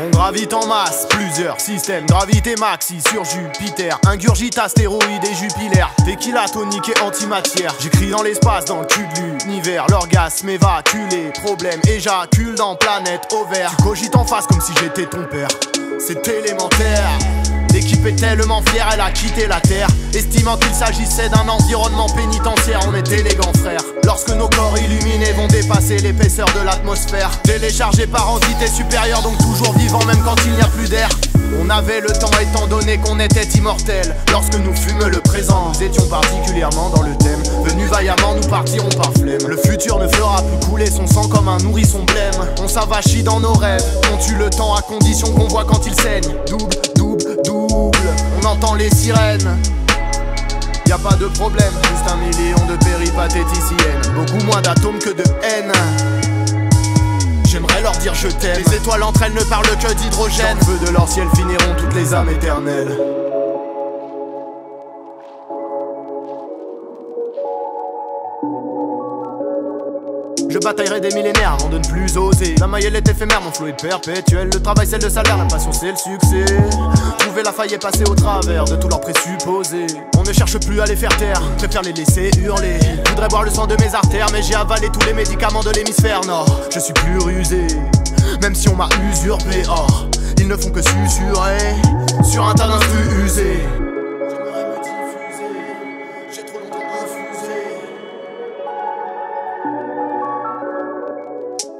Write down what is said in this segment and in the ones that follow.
On gravite en masse, plusieurs systèmes, gravité maxi sur Jupiter, ingurgite, astéroïdes et jupilaires, tequila, tonique et antimatière. J'écris dans l'espace, dans le cul de l'univers, l'orgasme évacué, problème éjacule dans planète ovaire. Tu cogites en face comme si j'étais ton père, c'est élémentaire. L'équipe est tellement fière, elle a quitté la terre, estimant qu'il s'agissait d'un environnement pénitentiaire. On est élégants frères, lorsque nos corps illuminés vont dépasser l'épaisseur de l'atmosphère. Téléchargés par entité supérieure, donc toujours vivants même quand il n'y a plus d'air. On avait le temps étant donné qu'on était immortels. Lorsque nous fûmes le présent, nous étions particulièrement dans le thème. Venus vaillamment, nous partirons par flemme. Le futur ne fera plus couler son sang comme un nourrisson blême. On s'avachit dans nos rêves, on tue le temps à condition qu'on voit quand il saigne. Double, double, double, on entend les sirènes. Y a pas de problème, juste 1 million de péripatéticiennes. Beaucoup moins d'atomes que de haine. J'aimerais leur dire je t'aime. Les étoiles entre elles ne parlent que d'hydrogène. Dans le feu de leur ciel finiront toutes les âmes éternelles. Je bataillerai des millénaires avant de ne plus oser. La maillelle est éphémère, mon flow est perpétuel. Le travail c'est le salaire, la passion c'est le succès. Trouver la faille et passer au travers de tous leurs présupposés. On ne cherche plus à les faire taire, préfère les laisser hurler. Je voudrais boire le sang de mes artères, mais j'ai avalé tous les médicaments de l'hémisphère nord. Je suis plus rusé, même si on m'a usurpé. Or, ils ne font que susurrer sur un tas d'instrus usés. J'aimerais me diffuser, j'ai trop longtemps refusé.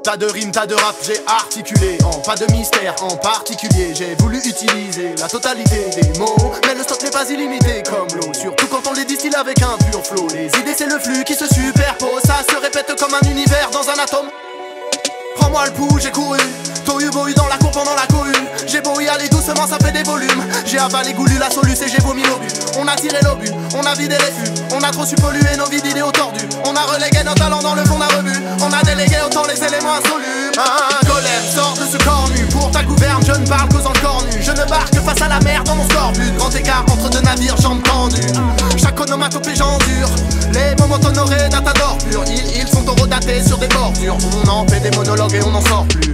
Tas de rimes, tas de rap, j'ai articulé en pas de mystère en particulier. J'ai voulu utiliser la totalité des mots, mais le stock n'est pas illimité comme l'eau. Surtout quand on les distille avec un pur flow. Les idées c'est le flux qui se superpose, ça se répète comme un univers dans un atome. Prends-moi le pouls, j'ai couru, tohu bohu dans la cour pendant la cohue. J'ai beau y aller doucement, ça fait des volumes. J'ai avalé goulu la soluce et j'ai vomi l'obus. On a tiré l'obus, on a vidé les fûts. On a trop su polluer nos vies d'idéaux tordus. On a relégué nos talents dans le fond d'un rebut. On a délégué autant les éléments insolubles. Un golem sort de ce corps nu. Pour ta gouverne, je ne parle qu'aux encore nus. Je ne barque face à la mer dans mon scorbut. Grand écart entre deux navires, jambes tendues. Chaque onomatopée j'endure. Les moments honorés d'un tas d'or pur. Ils sont orodatés sur des bordures. On en fait des monologues et on n'en sort plus.